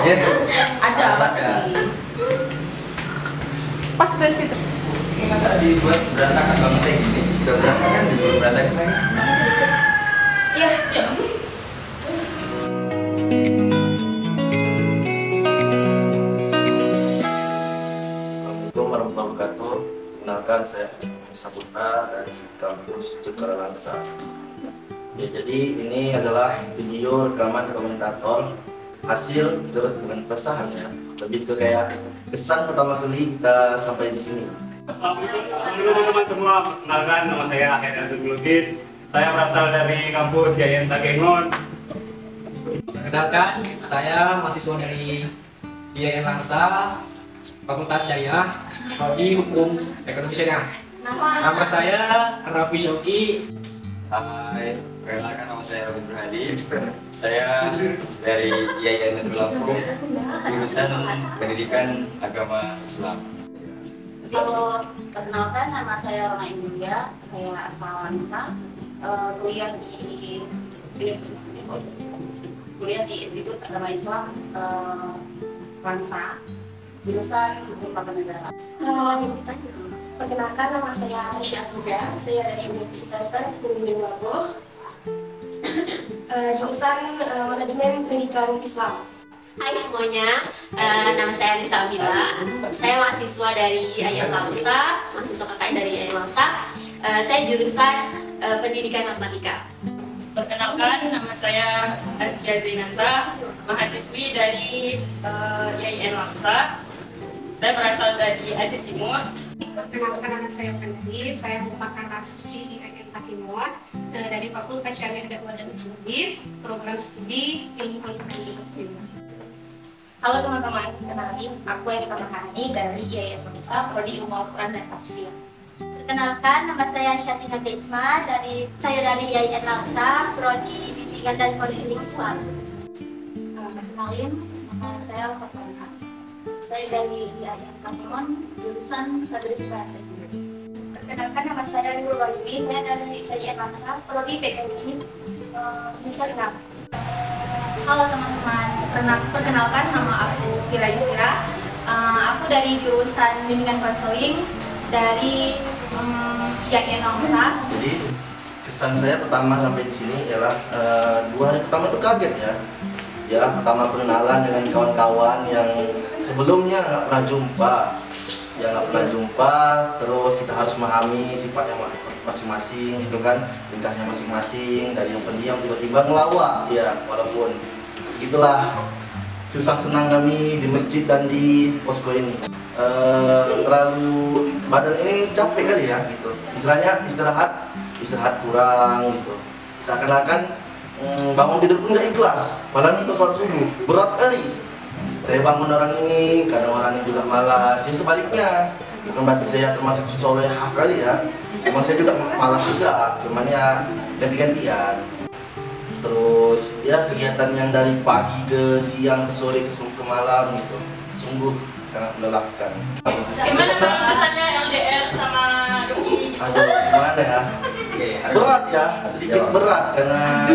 Iya. Ada pasti. Pas dari situ. Ini masa dibuat berantakan banget kayak gini? Udah berantakan dibuat berantakan lagi. Iya, ya. Assalamualaikum warahmatullahi wabarakatuh. Kenalkan, saya Saputra dari kampus Cengkaralangsa. Ya, jadi ini adalah video rekaman komentator hasil turut dengan keresahannya. Lebih ke kayak kesan pertama kali kita sampai di sini. Assalamualaikum teman-teman semua. Perkenalkan, nama saya Haidar Lugis. Saya berasal dari kampus YAIN Takengon. Perkenalkan, saya mahasiswa dari YAIN Langsa, Fakultas Syariah, Prodi Hukum Ekonomi Syariah. Nama saya Raffi Shoki. Hai, perkenalkan nama saya Robin Berhadi. Saya dari YAIN Metro Lampung, jurusan Pendidikan Agama Islam. Halo, perkenalkan nama saya Rona India, saya asal Langsa, kuliah di Institut Agama Islam Langsa, jurusan Hukum Tata Negara. Perkenalkan, nama saya Aisyah Hamzah, saya dari Universitas Tanjung Labuh, jurusan Manajemen Pendidikan Islam. Hai semuanya, nama saya Lisa Abila. Saya mahasiswa dari YAIN Langsa, mahasiswa KKN dari YAIN Langsa. Saya jurusan Pendidikan Matematika. Perkenalkan, nama saya Azkia Zainanta, mahasiswi dari YAIN Langsa. Saya berasal dari Aceh Timur. Perkenalkan, nama saya Pandari, saya merupakan mahasiswi di YAIN Takengon dari Fakultas Syariah Dakwah dan Studi, program studi Ilmu Al-Quran dan Tafsir. Halo teman-teman, kenalin, aku Erika Mahani dari YAIN Langsa, Prodi Ilmu Al-Quran dan Tafsir. Perkenalkan, nama saya Syatina Desma, saya dari YAIN Langsa, Prodi Bimbingan dan Konseling Islam. Kenalin, nama saya Fatwana. Saya dari YAIN Takengon, jurusan Tadris Bahasa Inggris. Perkenalkan, nama saya Nurul Wahyudi, saya dari YAIN Langsa, Prodi PKI Syariah. Halo teman-teman, perkenalkan nama aku Fira Yustira. Aku dari jurusan Bimbingan Konseling dari YAIN Langsa. Jadi kesan saya pertama sampai di sini ialah 2 hari pertama itu kaget ya. Ya, pertama pengenalan dengan kawan-kawan yang sebelumnya nggak pernah jumpa, terus kita harus memahami sifatnya masing-masing gitu kan, tingkahnya masing-masing, dari yang pendiam tiba-tiba ngelawak ya, walaupun gitulah susah senang kami di masjid dan di posko ini. Terlalu badan ini capek kali ya gitu, istilahnya istirahat kurang gitu, seakan-akan bangun tidur pun nggak ikhlas, padahal untuk sholat subuh berat kali. Saya bangun orang ini, kadang orang ini juga malas. Ya sebaliknya, bukan berarti saya termasuk solehah kali ya. Emang saya juga malas juga, cuman ya ganti-gantian. Terus ya kegiatan yang dari pagi ke siang ke sore ke malam gitu, sungguh sangat melelahkan. Gimana rasanya LDR sama doi? Aduh, gimana ya? Berat ya, sedikit berat karena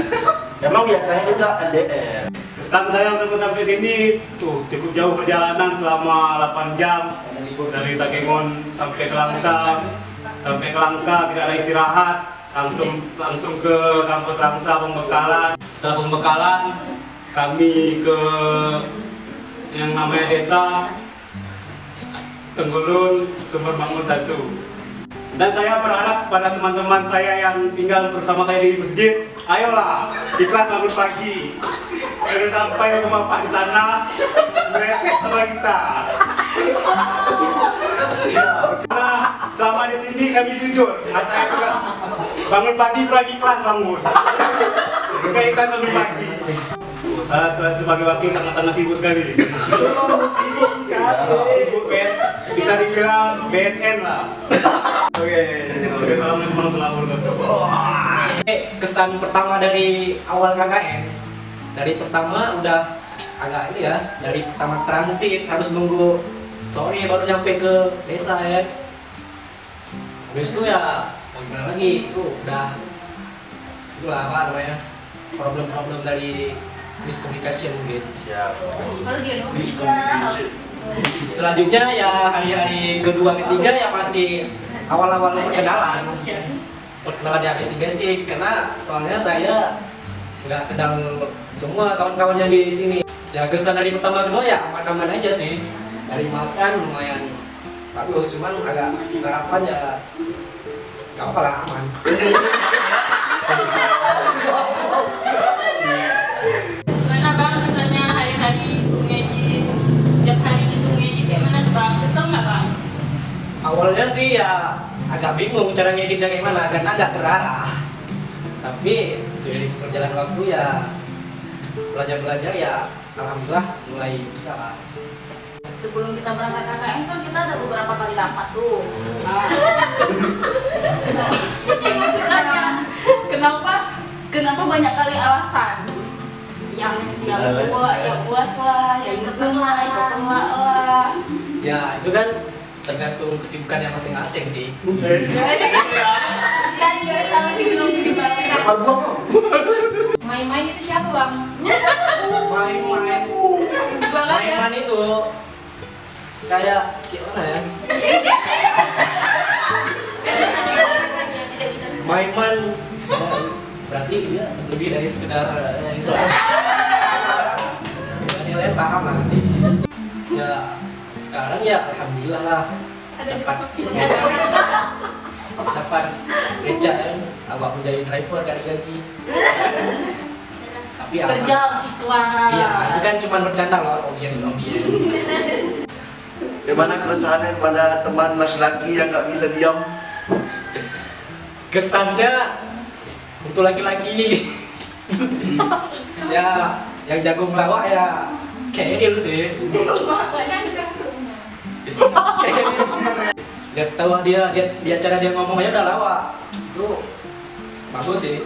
emang biasanya juga LDR. Kesan saya untuk sampai sini cukup jauh perjalanan selama 8 jam dari Takengon sampai ke Langsa. Sampai ke Langsa tidak ada istirahat, langsung ke kampus Langsa pembekalan. Setelah pembekalan kami ke yang namanya desa Tenggulun Sumber Makmur 1. Dan saya berharap pada teman-teman saya yang tinggal bersama saya di masjid, ayolah ikhlas bangun pagi. Jangan sampai bapak di sana merepet sama kita. Karena selama di sini kami jujur, saya juga bangun pagi lagi ikhlas bangun. Juga ikhlas bangun pagi. Saya sebagai wakil sangat-sangat sibuk sekali. Sibuk bisa dibilang BNN lah. Oke, assalamualaikum warahmatullahi wabarakatuh. Kesan pertama dari awal KKN, dari pertama udah agak ini ya, dari pertama transit harus nunggu sore baru nyampe ke desa ya. Habis itu ya mau gimana lagi, itu udah itulah apa namanya, problem-problem dari miskomunikasi mungkin. Siap. Selanjutnya ya hari-hari kedua ketiga ya masih awal-awal perkenalan yang basic-basic, karena soalnya saya nggak kenal semua kawan-kawannya di sini. Ya kesan dari pertama kedua ya aman-aman aja sih. Dari makan lumayan bagus, cuman agak sarapan ya nggak apa lah, aman. Gimana bang kesannya hari-hari Sungai Jin? Tiap hari di Sungai Jin kayak mana bang? Kesel nggak bang? Awalnya sih ya agak bingung cara ngeditnya kayak mana karena agak terarah. Tapi seiring perjalanan waktu ya belajar ya alhamdulillah mulai bisa lah. Sebelum kita berangkat KKN kan kita ada beberapa kali rapat tuh. Kenapa banyak kali alasan? Yang buas lah, yang zoom lah, yang kemak lah. Ya itu kan tergantung kesibukannya masing-masing sih. Main-main itu siapa bang? Main-main itu kayak gimana ya? Main-main berarti dia lebih dari sekedar itu lah. Nilai paham lah nanti. Ya sekarang ya alhamdulillah lah dapat kerja kan, agak menjadi driver gak digaji. Tapi aman. Kerja harus ikhlas. Iya, itu kan cuma bercanda loh, audiens. Bagaimana keresahannya pada teman laki-laki yang nggak bisa diam? Kesannya untuk laki-laki ya yang jago melawak ya kayak Edil sih. Dia tahu dia cara dia ngomong aja udah lawak. Itu bagus sih.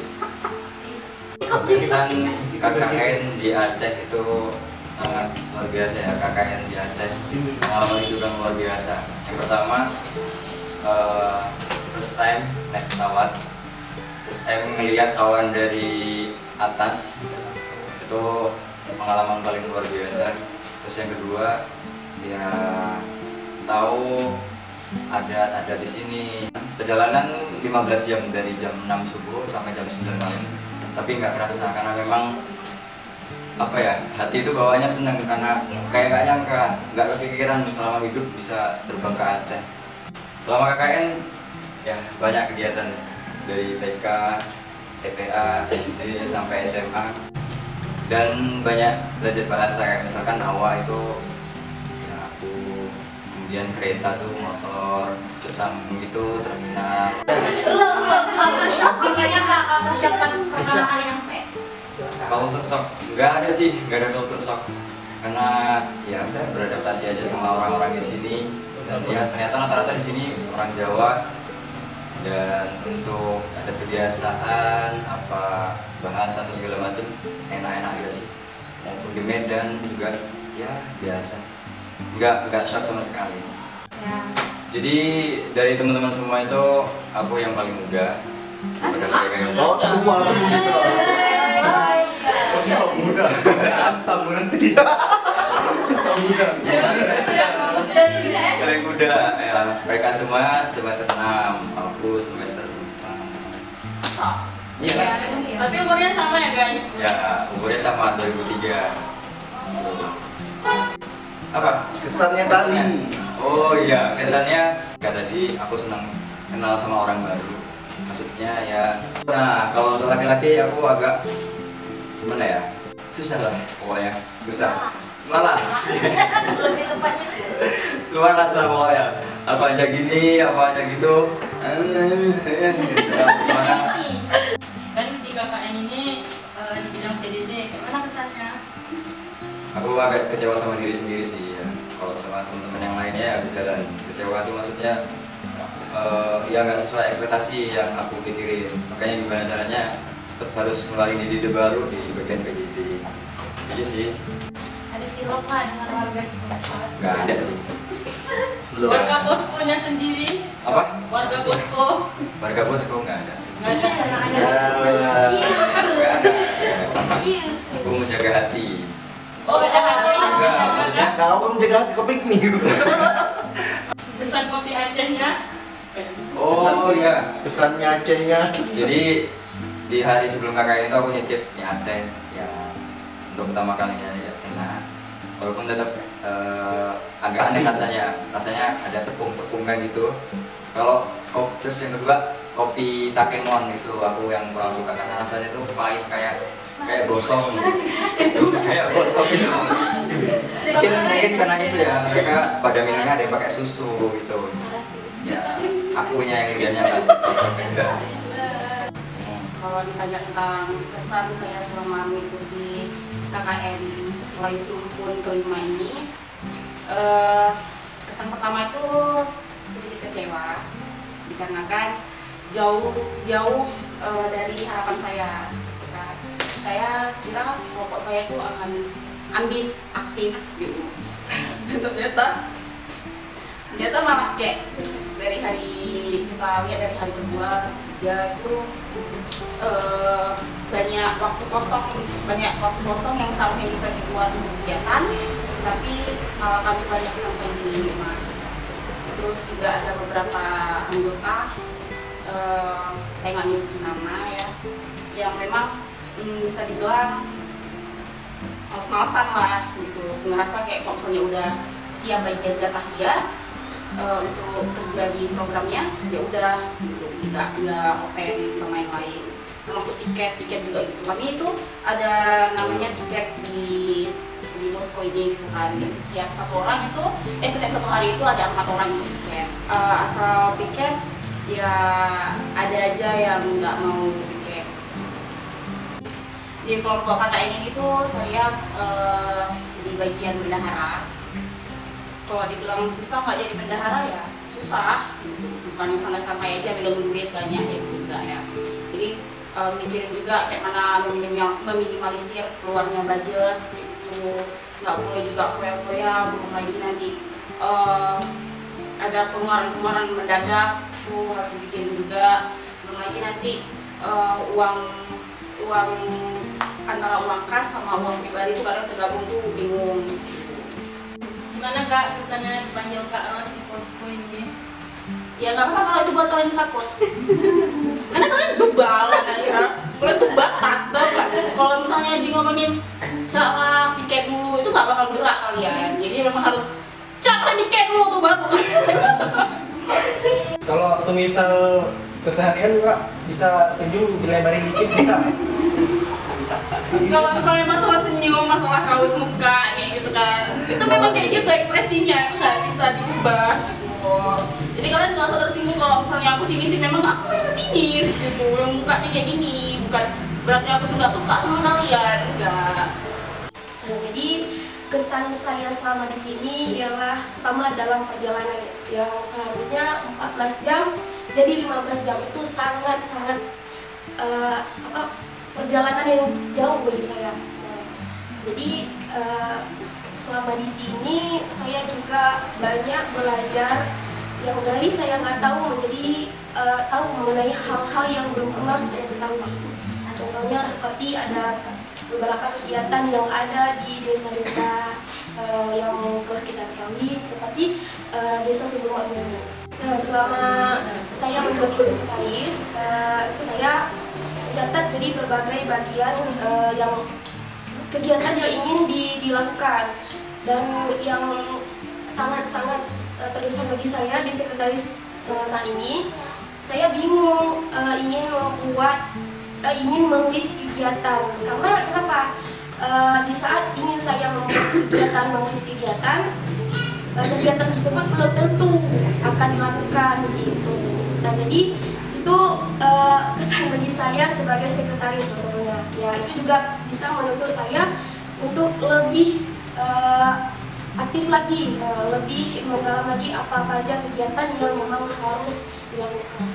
Kesan KKN di Aceh itu sangat luar biasa ya. KKN di Aceh pengalaman itu udah luar biasa. Yang pertama first time naik pesawat, first time ngelihat awan dari atas, itu pengalaman paling luar biasa. Terus yang kedua ya tahu ada di sini. Perjalanan 15 jam dari jam 6 subuh sampai jam 9 malam, tapi nggak kerasa karena memang apa ya, hati itu bawahnya seneng karena kayak nggak nyangka, nggak kepikiran selama hidup bisa terbang ke Aceh. Selama KKN ya banyak kegiatan dari TK, TPA, SD sampai SMA, dan banyak belajar bahasa kayak misalkan awal itu ya aku, kemudian kereta tuh motor, cut sambung itu terminal. Biasanya bakal shock pas pertama kali nyampe. Culture shock nggak ada sih, nggak ada culture shock karena ya udah beradaptasi aja sama orang-orang di sini, dan ya ternyata rata-rata di sini orang Jawa, dan untuk ada kebiasaan apa bahasa atau segala macam enak-enak aja sih. Maupun di Medan juga ya biasa, nggak shock sama sekali. Jadi dari teman-teman semua itu aku yang paling muda. Oh, lupa muda. Antang berhenti. Paling muda ya, mereka semua semester 6, aku semester 5. Iya. Tapi umurnya sama ya guys? Ya, umurnya sama 2003. Apa? Kesannya tadi. Oh iya, kesannya kayak tadi aku senang kenal sama orang baru. Maksudnya ya, nah kalau untuk laki-laki aku agak gimana ya, susah lah pokoknya, susah, malas. Lebih tepatnya. Malas lah pokoknya, apa aja gini, apa aja gitu. Dan di KKN ini di bidang PDD, gimana kesannya? Aku agak kecewa sama diri sendiri sih ya. Kalau sama teman-teman yang lainnya ya bisa, dan kecewa itu maksudnya ya nggak sesuai ekspektasi yang aku pikirin. Makanya gimana caranya tetap harus ngeluarin ide baru di bagian PDD. Jadi sih Ada sirup nggak dengan warga setempat? nggak ada sih. Warga poskonya sendiri? Apa? Warga posko? Warga posko nggak ada. Nggak ada. Iya, ada. Nggak ada. Aku menjaga hati. Oh, ada hati. Enggak, maksudnya Nah, aku menjaga hati kopi mie gitu. Pesan kopi Acehnya. Oh iya. kesannya Acehnya. Jadi di hari sebelum KKN itu aku nyicip mie Aceh ya untuk pertama kalinya ya enak. Walaupun tetap agak aneh rasanya ada tepung-tepung kayak gitu. Kalau terus yang kedua kopi Takemon itu aku yang kurang suka karena rasanya itu pahit kayak gosong. Kayak gosong itu. Mungkin karena itu ya mereka pada minumnya ada yang pakai susu gitu. Ya akunya yang lihatnya nggak cocok enggak. Kalau ditanya tentang kesan saya selama mengikuti KKN Melayu Sumpun kelima ini, kesan pertama itu sedikit kecewa dikarenakan jauh dari harapan saya. Saya kira kelompok saya itu akan ambis, aktif gitu. Dan ternyata malah kayak dari hari kita lihat dari hari kedua dia itu banyak waktu kosong yang seharusnya bisa dibuat untuk kegiatan, tapi malah kami banyak sampai di rumah. Terus juga ada beberapa anggota, saya nggak nyebutin nama ya, yang memang bisa dibilang males-malesan lah gitu, ngerasa kayak kalau misalnya udah siap bagian jatah dia untuk kerja di programnya, ya udah gitu, nggak open sama yang lain. Termasuk tiket juga gitu. Kami itu ada namanya tiket di Moskow ini gitu kan. Jadi setiap satu hari itu ada 4 orang untuk tiket. Asal tiket ya ada aja yang nggak mau tiket. Di kelompok KKN ini tuh saya di bagian bendahara. Kalau dibilang susah nggak jadi bendahara ya susah, bukan yang santai-santai aja megang duit banyak ya enggak ya. Jadi mikirin juga kayak mana meminimalisir keluarnya budget itu, nggak boleh juga foya-foya, belum lagi nanti ada pengeluaran mendadak tuh harus dibikin juga, belum lagi nanti uang antara uang kas sama uang pribadi itu kadang tergabung tuh bingung. Gimana Kak kesannya dipanggil Kak Ros di posko ini? Ya nggak apa-apa kalau itu buat kalian takut. Karena kalian bebal ya. Kalian tuh batak tau nggak? Kalau misalnya di ngomongin cara piket dulu itu nggak bakal gerak kalian. Jadi memang harus cara piket dulu tuh baru. Kalau semisal keseharian Kak bisa senyum dilebarin dikit bisa. Kalau misalnya masalah senyum, masalah raut muka kayak gitu kan, itu memang kayak gitu ekspresinya, itu nggak bisa diubah. Jadi kalian nggak usah tersinggung kalau misalnya aku sinis, memang aku sinis gitu, yang mukanya kayak gini, bukan berarti aku tuh nggak suka sama kalian, enggak. Nah, jadi kesan saya selama di sini ialah pertama dalam perjalanan yang seharusnya 14 jam, jadi 15 jam itu sangat perjalanan yang jauh bagi saya. Nah, jadi selama di sini saya juga banyak belajar yang dari saya nggak tahu menjadi tahu mengenai hal-hal yang belum pernah saya ketahui. Contohnya seperti ada beberapa kegiatan yang ada di desa-desa yang telah kita ketahui, seperti desa Sumberwatu ini. Nah, selama saya menjadi sekretaris, saya mencatat jadi berbagai bagian yang kegiatan yang ingin dilakukan, dan yang sangat terkesan bagi saya di sekretaris saat ini, saya bingung ingin menulis kegiatan. Karena kenapa? Di saat ingin saya menulis kegiatan tersebut belum tentu akan dilakukan gitu. Nah, jadi itu kesan bagi saya sebagai sekretaris maksudnya. Ya, itu juga bisa menuntut saya untuk lebih aktif lagi, lebih mendalam lagi apa aja kegiatan yang memang harus dilakukan.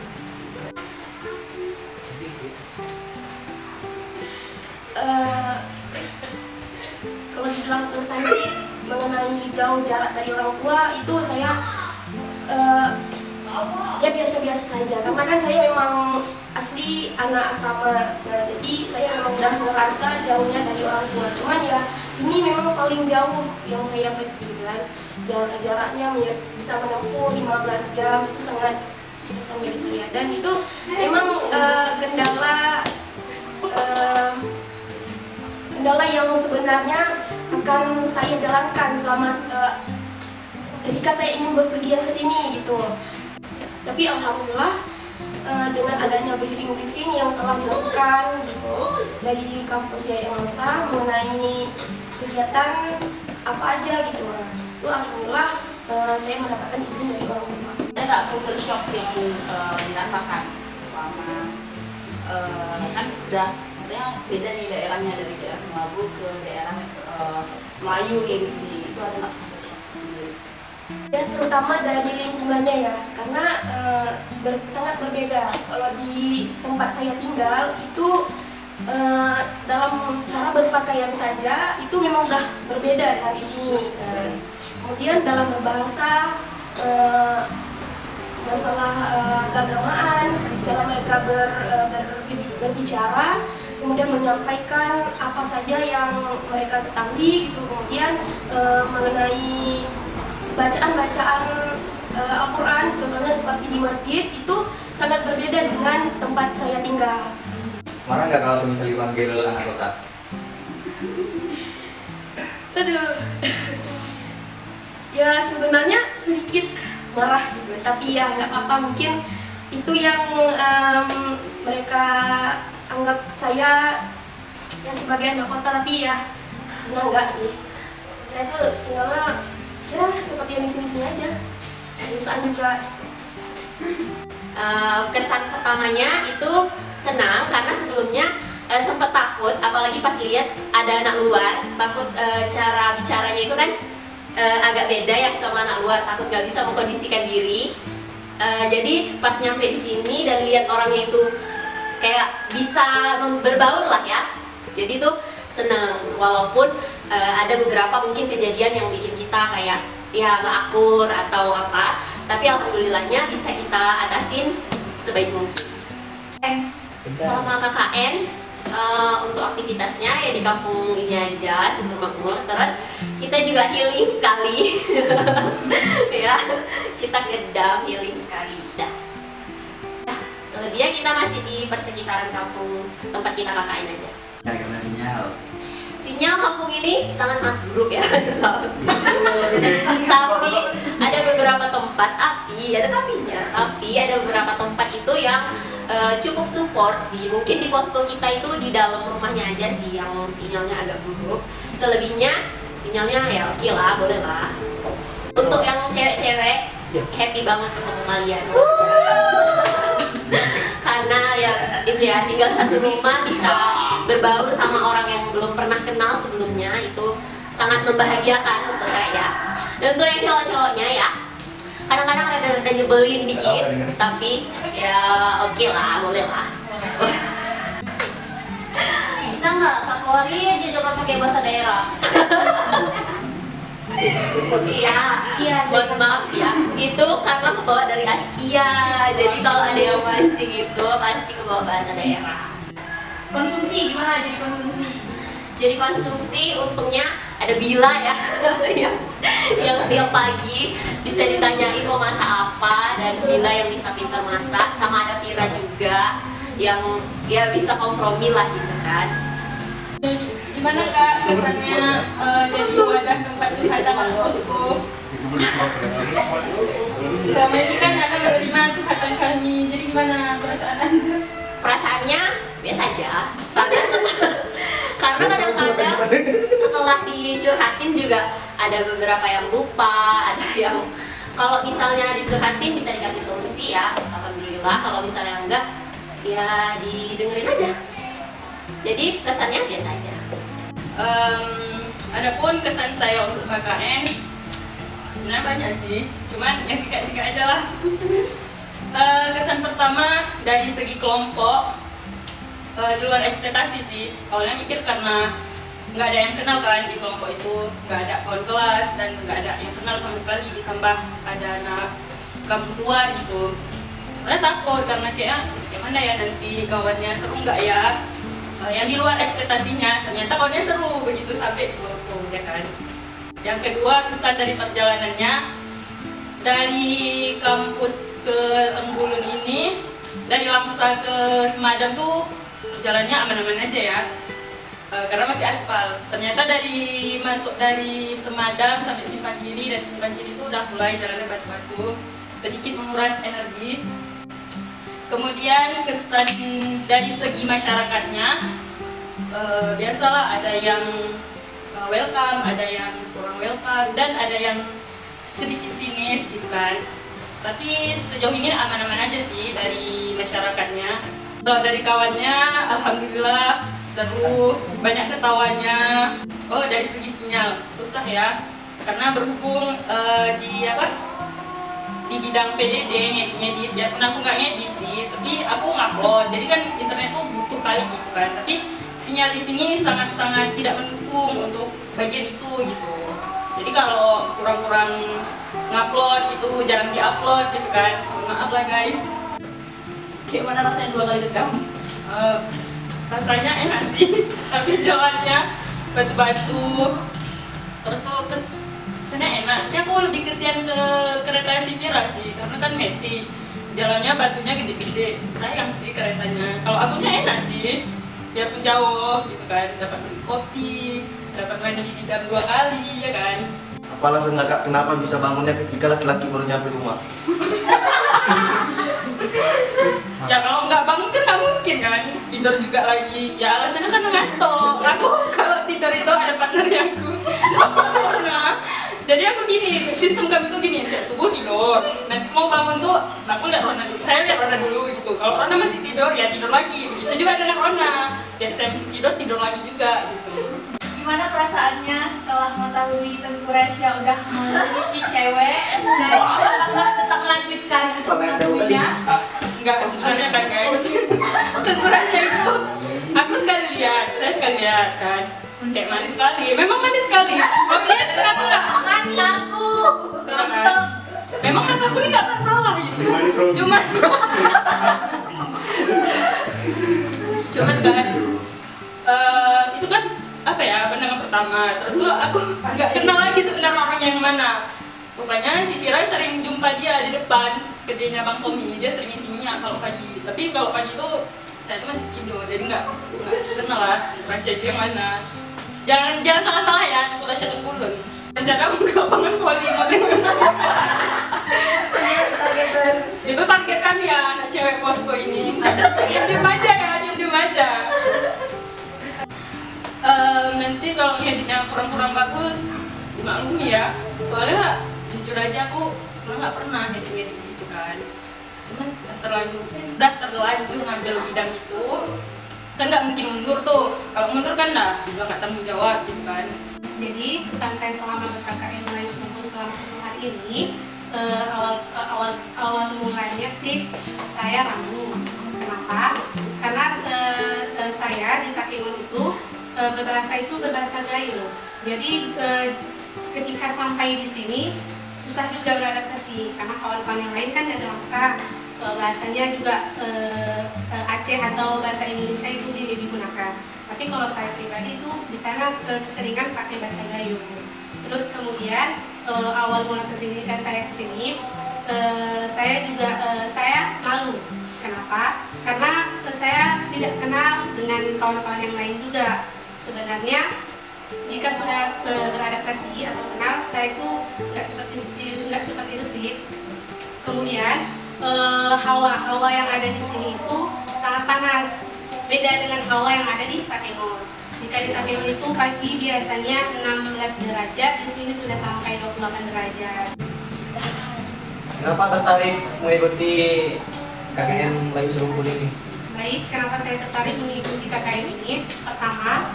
Kalau dibilang kesan sih mengenai jauh jarak dari orang tua, itu saya ya biasa-biasa saja, karena kan saya memang asli anak asrama. Nah, jadi saya memang udah merasa jauhnya dari orang tua. Cuman ya ini memang paling jauh yang saya pergi kan. Jaraknya bisa menempuh 15 jam, itu sangat sampai di saya, dan itu memang kendala yang sebenarnya akan saya jalankan selama ketika saya ingin berpergian ke sini gitu. Tapi alhamdulillah dengan adanya briefing-briefing yang telah dilakukan gitu dari kampus IAIN Langsa mengenai kegiatan apa aja gitu, itu alhamdulillah saya mendapatkan izin dari orang tua. Ada nggak culture shock yang dirasakan selama kan udah maksudnya beda nih daerahnya dari daerah Melabu ke daerah Melayu nih di sini, itu ada nggak culture shock sendiri? Ya, terutama dari lingkungannya ya, karena sangat berbeda. Kalau di tempat saya tinggal itu dalam cara berpakaian saja itu memang udah berbeda dengan di sini. Kemudian dalam berbahasa, masalah keagamaan, cara mereka berbicara, kemudian menyampaikan apa saja yang mereka ketahui gitu. Kemudian mengenai bacaan-bacaan Al-Quran, contohnya seperti di masjid, itu sangat berbeda dengan tempat saya tinggal. Marah nggak kalau misalnya dipanggil anak kota? Aduh, ya sebenarnya sedikit marah gitu, tapi ya nggak apa-apa, mungkin itu yang mereka anggap saya ya sebagai anak kota, tapi ya sebenarnya enggak sih. Saya tuh tinggalnya ya seperti yang di sini-sini aja, kebiasaan juga. Kesan pertamanya itu senang karena sebelumnya sempat takut, apalagi pas lihat ada anak luar, takut cara bicaranya itu kan agak beda ya sama anak luar, takut nggak bisa mengkondisikan diri. Jadi pas nyampe di sini dan lihat orangnya itu kayak bisa berbaur lah ya, jadi tuh seneng, walaupun ada beberapa mungkin kejadian yang bikin kita kayak ya nggak akur atau apa, tapi alhamdulillahnya bisa kita atasin sebaik mungkin. Selama KKN untuk aktivitasnya ya di kampung ini aja, Sumber Makmur. Terus kita juga healing sekali, ya kita ngedam healing sekali. Dah. Selebihnya kita masih di persekitaran kampung tempat kita KKN aja. Karena Sinyal kampung ini sangat-sangat buruk ya. Tapi ada beberapa tempat tapi ada beberapa tempat itu yang cukup support sih. Mungkin di posko kita itu di dalam rumahnya aja sih yang sinyalnya agak buruk. Selebihnya sinyalnya ya oke lah, boleh lah. Untuk yang cewek-cewek, happy banget ketemu kalian. Karena ya itu ya, tinggal satu rumah bisa berbaur sama orang yang belum pernah kenal sebelumnya, itu sangat membahagiakan untuk saya. Dan untuk yang cowok-cowoknya ya kadang-kadang rada nyebelin dikit, tapi ya oke lah, boleh lah. Bisa nggak satu hari aja coba pakai bahasa daerah? Iya, Askia, mohon maaf ya, itu karena kebawa dari Askia. Jadi kalau ada yang mancing itu pasti kebawa bahasa daerah. Konsumsi gimana jadi konsumsi? Jadi konsumsi untungnya ada Bila ya, yang tiap pagi bisa ditanyain mau masak apa, dan Bila yang bisa pintar masak, sama ada Vira juga yang ya bisa kompromi lah gitu kan. Gimana Kak kesannya jadi wadah tempat curhatan posko? Selama ini kan Anda menerima curhatan kami, jadi gimana perasaan Anda? Perasaannya biasa aja, karena kadang-kadang setelah dicurhatin juga ada beberapa yang lupa, ada yang kalau misalnya dicurhatin bisa dikasih solusi ya, alhamdulillah. Kalau misalnya enggak ya didengerin aja. Jadi kesannya biasa aja. Adapun kesan saya untuk KKN sebenarnya banyak sih, cuman yang singkat-singkat aja lah. Kesan pertama dari segi kelompok, di luar ekspektasi sih. Awalnya mikir karena nggak ada yang kenal kan di kelompok itu, nggak ada kawan kelas dan nggak ada yang kenal sama sekali, ditambah ada anak kampus luar gitu. Sebenarnya takut karena kayak gimana ya nanti kawannya seru nggak ya, yang di luar ekspektasinya ternyata kawannya seru begitu sampai di Posko ya kan. Yang kedua, kesan dari perjalanannya dari kampus ke Tenggulun ini, dari Langsa ke Semadam tuh jalannya aman-aman aja ya, karena masih aspal. Ternyata masuk dari Semadam sampai Simpang Kiri, dari Simpang Kiri itu udah mulai jalannya batu-batu, sedikit menguras energi. Kemudian kesan dari segi masyarakatnya, biasalah ada yang welcome, ada yang kurang welcome, dan ada yang sedikit sinis gitu kan. Tapi sejauh ini aman-aman aja sih dari masyarakatnya. Kalau dari kawannya, alhamdulillah seru, banyak ketawanya. Oh, dari segi sinyal susah ya, karena berhubung di bidang PDD ngedit, ya pun aku nggak ngedit sih, tapi aku ngupload. Jadi kan internet tuh butuh kali gitu kan. Tapi sinyal di sini sangat-sangat tidak mendukung untuk bagian itu gitu. Jadi kalau kurang-kurang ngupload itu jarang diupload gitu kan. Maaf lah guys. Gimana rasanya 2 kali rekam? Rasanya enak sih, tapi jalannya batu-batu. Terus tuh kesannya enak. Tapi aku lebih kesian ke kereta Sivira sih, karena kan metik. Jalannya batunya gede-gede. Sayang sih keretanya. Kalau akunya enak sih. Biarpun jauh gitu kan, dapat beli kopi, dapat mandi di dam 2 kali ya kan. Apa alasan kakak kenapa bisa bangunnya ketika laki-laki baru nyampe rumah? Ya kalau nggak bangun kan nggak mungkin kan, tidur juga lagi. Ya alasannya kan ngantuk. Aku kalau tidur itu ada partner aku sama Rona. Jadi aku gini, sistem kami tuh gini, saya subuh tidur, nanti mau bangun tuh aku lihat Rona dulu, saya lihat Rona dulu gitu. Kalau Rona masih tidur ya tidur lagi, begitu juga dengan Rona. Dan saya masih tidur lagi juga gitu. Gimana perasaannya setelah mengetahui Tengku Rasya udah memiliki cewek dan apakah tetap melanjutkan untuk mengakuinya? Enggak, sebenarnya kan guys, Tengku Rasya itu aku sekali lihat, saya sekali lihat kan kayak manis sekali, memang manis sekali. Mau lihat aku nggak? Manis aku, ganteng. Memang aku ini nggak masalah gitu. Cuman kan itu kan apa ya, pandangan pertama. Terus tuh aku nggak kenal lagi sebenarnya orangnya yang mana. Rupanya si Vira sering jumpa dia di depan gedenya Bang Komi, dia sering isi minyak kalau pagi. Tapi kalau pagi itu saya tuh masih tidur, jadi nggak kenal lah Rasya itu yang mana. Jangan salah-salah ya, Tengku Rasya Tenggulun. Rencana aku ke bangun poli itu target kami ya, anak cewek posko ini. Diam aja ya, diam aja. Nanti kalau ngeditnya kurang bagus, dimaklumi ya. Soalnya jujur aja aku sebenarnya nggak pernah ngedit gitu kan. Cuman udah terlanjur ngambil bidang itu, kan nggak mungkin mundur tuh. Kalau mundur kan juga nggak tanggung jawab gitu kan. Jadi pesan saya selama berKKN Melayu Sumbu selama 10 hari ini, awal mulanya sih saya ragu. Kenapa? Karena saya di Takengon itu berbahasa Gayo. Jadi ketika sampai di sini susah juga beradaptasi karena kawan-kawan yang lain kan ada maksa bahasanya juga Aceh atau bahasa Indonesia itu digunakan. Tapi kalau saya pribadi itu di sana keseringan pakai bahasa Gayo. Terus kemudian awal mula saya kesini, saya malu. Kenapa? Karena saya tidak kenal dengan kawan-kawan yang lain juga. Sebenarnya jika sudah beradaptasi atau kenal, saya itu nggak seperti itu sih. Kemudian hawa yang ada di sini itu sangat panas. Beda dengan hawa yang ada di Takengon. Jika di Takengon itu pagi biasanya 16 derajat, di sini sudah sampai 28 derajat. Kenapa tertarik mengikuti KKN Melayu Serumpun ini? Baik, kenapa saya tertarik mengikuti KKN ini? Pertama,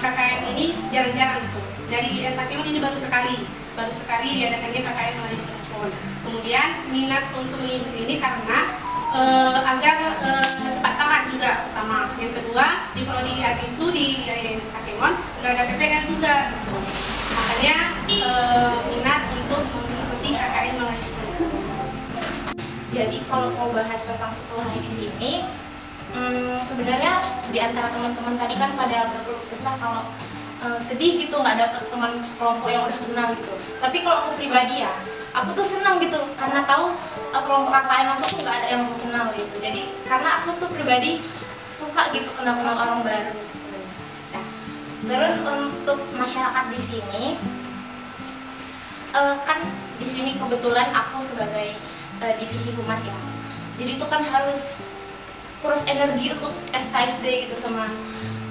KKN ini jarang-jarang gitu. Dari Takengon ini baru sekali diadakannya KKN Melayu Serumpun. Kemudian minat untuk mengikuti ini karena agar cepat tamat juga pertama. Yang kedua, di prodi IAT itu di Takengon nggak ada PPL juga gitu. Makanya minat untuk mengikuti KKN Melayu Serumpun. Jadi kalau mau bahas tentang 10 hari di sini, sebenarnya di antara teman-teman tadi kan pada berkeluh kesah kalau sedih gitu nggak dapet teman sekelompok yang udah kenal gitu. Tapi kalau aku pribadi ya, aku tuh senang gitu karena tahu kelompok KKN aku tuh nggak ada yang aku kenal gitu. Jadi karena aku tuh pribadi suka gitu kenal-kenal orang baru. Gitu. Nah, terus untuk masyarakat di sini, kan di sini kebetulan aku sebagai divisi humas ya. Jadi itu kan harus kurus energi untuk SKSD gitu sama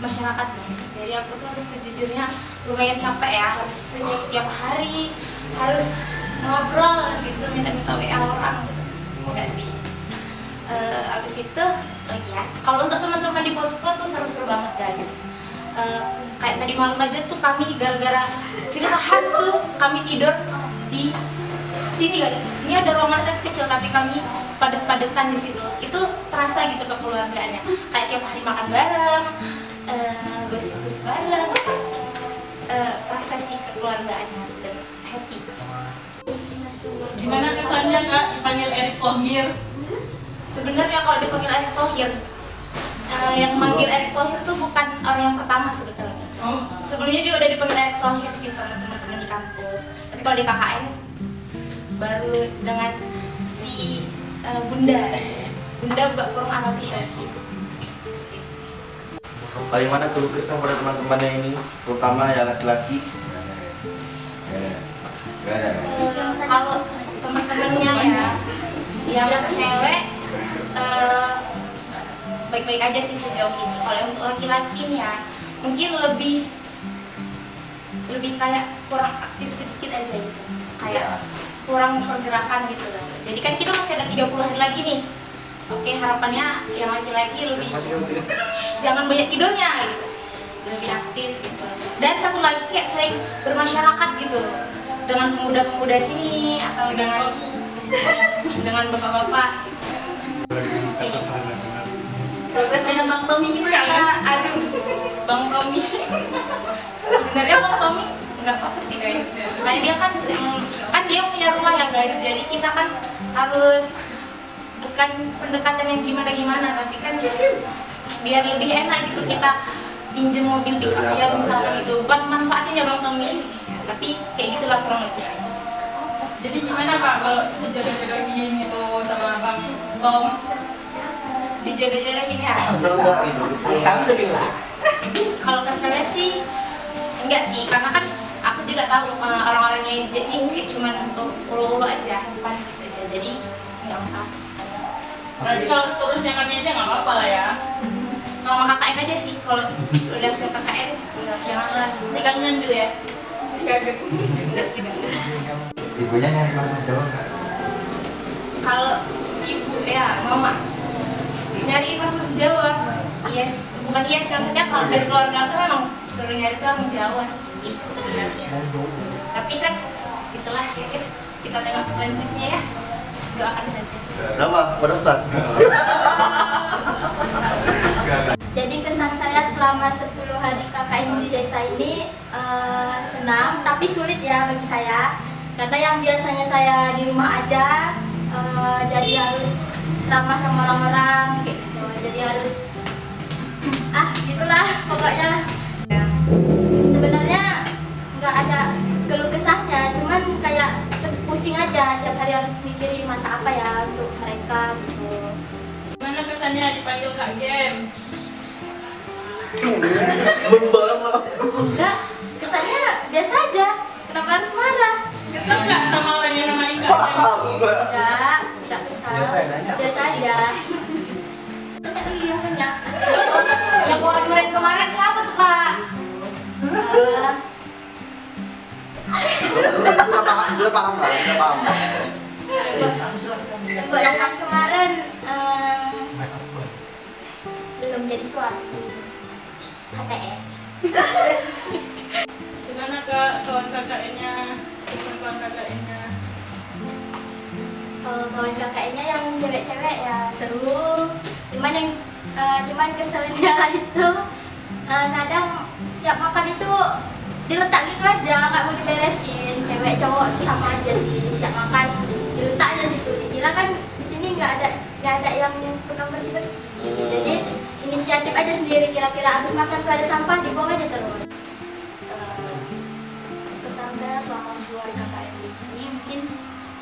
masyarakat guys. Jadi aku tuh sejujurnya lumayan capek ya, harus senyum tiap hari, harus ngobrol gitu, minta-minta WA orang gitu. Enggak sih. Abis itu ya, kalau untuk teman-teman di posko tuh seru-seru banget guys. Kayak tadi malam aja tuh kami gara-gara cerita hantu kami tidur di sini guys. Ini ada ruangan kecil tapi kami padet-padetan di situ. Itu terasa gitu kekeluargaannya. Kayak tiap hari makan bareng, gosip-gosip bareng. Terasa sih kekeluargaannya dan happy. Gimana kesannya Kak dipanggil Erick Thohir? Sebenarnya kalau dipanggil Erick Thohir, yang manggil Erick Thohir tuh bukan orang yang pertama sebetulnya. Sebelumnya juga udah dipanggil Erick Thohir sih sama teman-teman di kampus. Tapi kalau di KKN baru dengan si Bunda buka kurung Arabi Syaki. Bagaimana keluh kesah pada teman-temannya ini, terutama ya laki-laki? Kalau teman-temannya ya, yang cewek baik-baik aja sih sejauh ini. Kalau untuk laki-lakinya mungkin lebih kayak kurang aktif sedikit aja gitu, kayak kurang pergerakan gitu. Jadi kan kita masih ada 30 hari lagi nih. Oke, harapannya yang laki-laki lebih jangan banyak tidurnya gitu, lebih aktif gitu. Dan satu lagi kayak sering bermasyarakat gitu dengan pemuda-pemuda sini atau dengan bapak-bapak. Progres dengan Bang Tommy gimana? Aduh, Bang Tommy. Sebenarnya Bang Tommy nggak apa-apa sih guys. Kayak dia kan dia punya rumah ya guys. Jadi kita kan harus bukan pendekatan yang gimana-gimana, tapi kan biar lebih enak gitu kita pinjem mobil pick-up ya misalnya gitu. Bukan manfaatin ya Bang Tommy, tapi kayak gitulah kurang lebih guys. Jadi gimana Kak kalau dijodoh-jodohin itu sama Bang Tom? Dijodoh-jodohin ya? Kesel nggak gitu? Alhamdulillah. Kalau keselnya sih enggak sih, karena kan aku juga tahu orang-orangnya Jack ini kayak cuman untuk ulu-ulu aja, fun gitu aja. Jadi nggak masalah sih. Berarti kalau seterusnya kami aja nggak apa-apa lah ya? Selama KKN aja sih, kalau udah selesai KKN janganlah tinggal nyandu ya. Ibunya nyari Mas Jawa nggak? Kalau ibu ya mama nyariin mas Jawa, yes, bukan yes, maksudnya kalau dari keluarga aku memang suruh nyari tuh orang Jawa sih sebenarnya. Tapi kan itulah ya guys, kita tengok selanjutnya ya, doakan saja. Nama, pendaftar. Jadi kesan saya selama 10 hari KKN di desa ini senang, tapi sulit ya bagi saya. Karena yang biasanya saya di rumah aja, jadi harus ramah sama orang-orang gitu. Jadi harus gitulah pokoknya. Ya. Sebenarnya nggak ada keluh kesahnya, cuman kayak pusing aja tiap hari harus mikirin masa apa ya untuk mereka gitu. Gimana kesannya dipanggil Kak Gem? Enggak, kesannya biasa aja. Kenapa harus marah? Kesel nggak sama orang yang namain Kak Gem? Enggak kesal. Biasa aja. Iya banyak. Yang bawa durian kemarin siapa tuh Kak? Udah paham lah, udah paham. Buat yang pas kemarin belum jadi suatu HTS. Gimana Kak kawan KKN-nya? Kesan kawan KKN-nya? Kawan KKN-nya yang cewek-cewek ya seru. Cuman keselnya itu kadang siap makan itu diletak gitu aja, nggak mau diberesin. Cewek cowok itu sama aja sih, siap makan diletak aja situ. Dikira kan di sini nggak ada yang tukang bersih-bersih. Jadi inisiatif aja sendiri, kira-kira habis makan tuh ada sampah dibuang aja terus. Kesan saya selama 10 hari KKN di sini, mungkin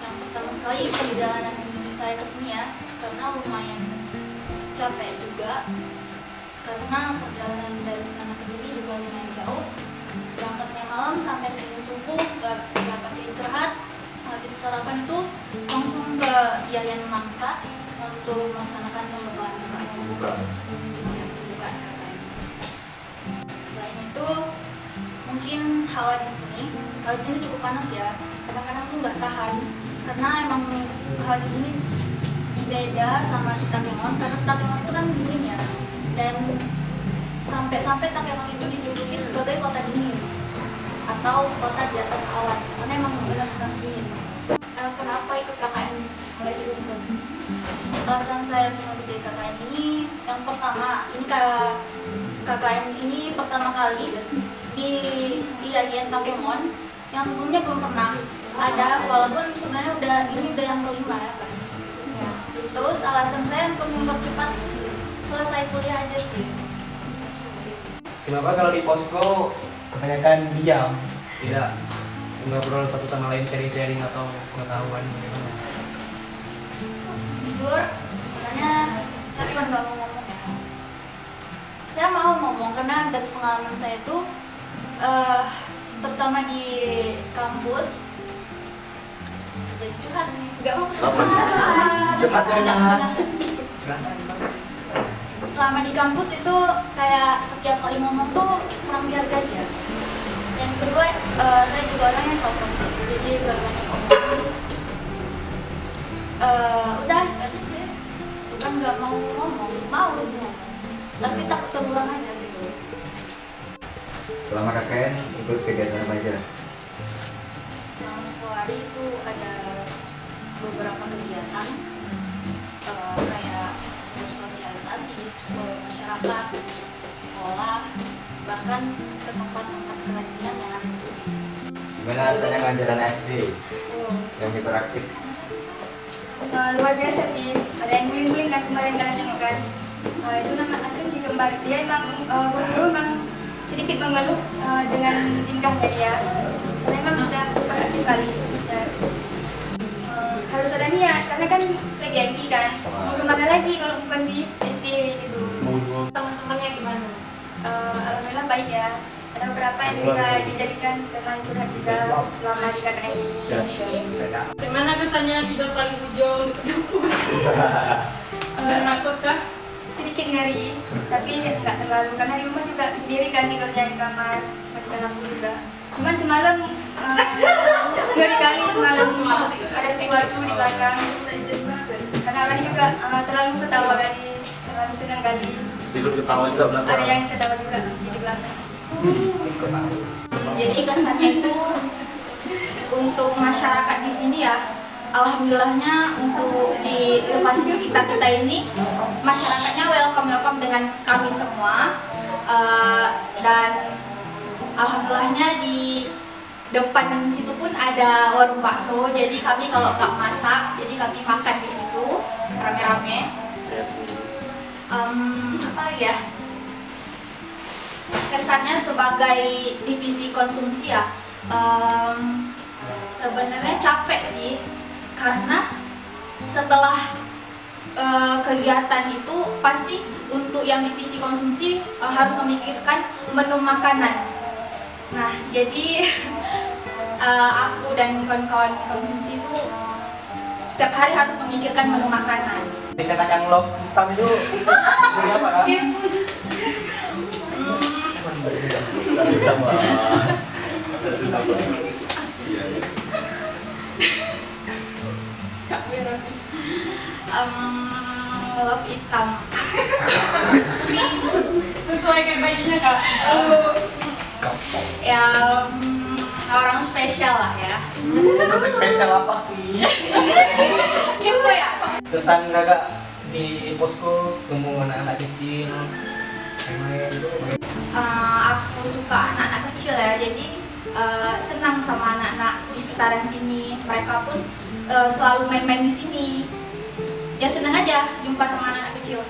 yang pertama sekali perjalanan saya ke sini ya, karena lumayan capek juga, karena perjalanan dari sana ke sini juga lumayan jauh. Berangkatnya malam sampai sini subuh, nggak pakai istirahat. Habis sarapan itu langsung ke Yayan Langsa untuk melaksanakan pembekalan KKN. Bukan KKN. Selain itu, mungkin hawa di sini cukup panas ya. Kadang-kadang tuh nggak tahan, karena emang hawa di sini beda sama di Takengon, karena Takengon itu kan dingin ya, dan sampai Takengon itu dijuluki sebagai kota dingin atau kota di atas awan, karena emang benar-benar dingin. Kenapa ikut KKN mulai Cirebon? Alasan saya untuk ikut KKN ini, yang pertama, ini KKN ini pertama kali di IAIN Takengon, yang sebelumnya belum pernah ada, walaupun sebenarnya ini udah yang kelima ya. Terus alasan saya untuk mempercepat selesai kuliah aja sih. Kenapa kalau di posko kebanyakan diam, tidak ngobrol satu sama lain, sharing-sharing atau pengetahuan? Jujur, sebenarnya saya cuma nggak mau ngomong ya. Saya mau ngomong karena dari pengalaman saya itu, terutama di kampus, jadi curhat nih, nggak mau. Selama di kampus itu kayak setiap kali ngomong tuh kurang dihargai ya. Yang kedua, saya juga orangnya introvert, jadi gak banyak ngomong. Udah aja sih, bukan nggak mau ngomong, mau sih ngomong, tapi takut terulang aja gitu. Selama KKN ikut kegiatan apa aja? Selama 10 hari itu ada beberapa kegiatan, kayak bersosialisasi ke masyarakat, sekolah, bahkan ke tempat-tempat kerajinan yang ada di sini. Gimana rasanya ngajaran SD yang hiperaktif? Luar biasa sih, ada yang bling-bling kan kemarin kan kan. Itu namanya si kembar, dia emang guru-guru emang sedikit mengeluh dengan tingkahnya dia. Karena emang sudah beraktif kali. Harus ada niat, karena kan PGMI kan. Mau kemana lagi kalau bukan di SD gitu. Teman-temannya gimana? Alhamdulillah baik ya. Ada beberapa yang bisa dijadikan teman curhat juga selama di KKN. Gimana kesannya tidur paling ujung di dapur? Takut kah? Sedikit ngeri, tapi nggak terlalu karena di rumah juga sendiri kan tidurnya di kamar, mati lampu juga. Cuman semalam ngeri kali semalam ada sesuatu di belakang. Karena orang juga terlalu ketawa kali, terlalu senang kali. Tidur ketawa juga belakang. Ada yang ketawa juga di belakang. Jadi kesannya itu untuk masyarakat di sini ya, alhamdulillahnya untuk di lokasi sekitar kita ini masyarakatnya welcome dengan kami semua, dan alhamdulillahnya di depan situ pun ada warung bakso, jadi kami kalau nggak masak jadi kami makan di situ rame-rame. Apa lagi ya, kesannya sebagai divisi konsumsi ya, sebenarnya capek sih, karena setelah kegiatan itu pasti untuk yang divisi konsumsi harus memikirkan menu makanan. Nah jadi aku dan kawan-kawan konsumsi itu tiap hari harus memikirkan menu makanan. Dikatakan love hitam itu dari apa kan? Love hitam. Sesuai kayak bajunya kak? Ya orang spesial lah ya. Spesial apa sih? Gitu ya. Kesan kakak di posko ketemu anak-anak kecil, main gitu. Aku suka anak-anak kecil ya, jadi senang sama anak-anak di sekitaran sini. Mereka pun selalu main-main di sini. ya senang aja jumpa sama anak-anak kecil.